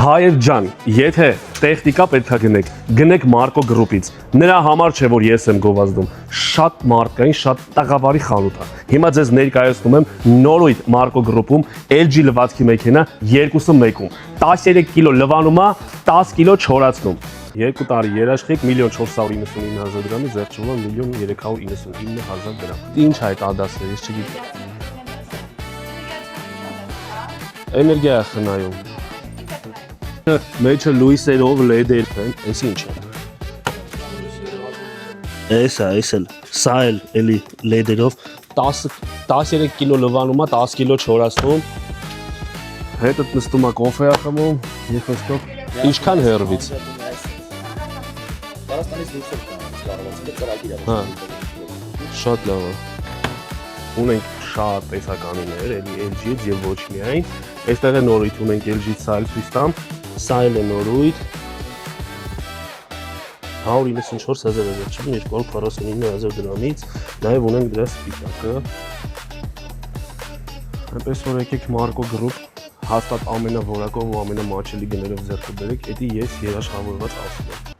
Հայեր ջան, եթե տեխնիկա պետքա գնեք Մարկո գրուպից։ Նրա համար չէ, որ ես եմ գովազդում։ Շատ մարդկային, շատ տաղավարի խանութ է։ Հիմա ձեզ ներկայացնում եմ նորույթ Մարկո գրուպում LG լվացքի մեքենա 2-ը մեկում։ 13 կիլո լվանում է, 10 կիլո չորացնում։ 2 տարի երաշխիք 1.499.000 դրամի ձեռքչվում է 1.399.000 դրամ։ Ինչ է այդ ադասը, ես չգիտեմ։ Էներգիա է խնայում։ Մեջը լույսերով լեդեր են, այս ինչ է։ Էս էլ, սա էլի լեդերով 13 կիլո լվանում է, 10 կիլո չորացնում։ Հետդ նստում է կոֆե է խմում, և հստով ինչքան հեռվից։ Վարաստանից դուրս է կառավարությունը ծրագիր է։ Հա, շատ լավ է։ Ունենք շատ տեսականիներ, էլի LG-ից և ոչ միայն։ Այստեղ է նորույթ ունենք LG-ից սա էլ ցույց տամ։ Սա էլ է նորույթ 194.000 ձեռքչվում 249.000 դրամից, նաև ունենք դրա սպիտակը։ Այնպես որ եկեք Մարկո գրուպ, հաստատ ամենավորակով ու ամենամաչելի գներով ձեռքը բերեք, էդի ես երաշխավորված ասում եմ։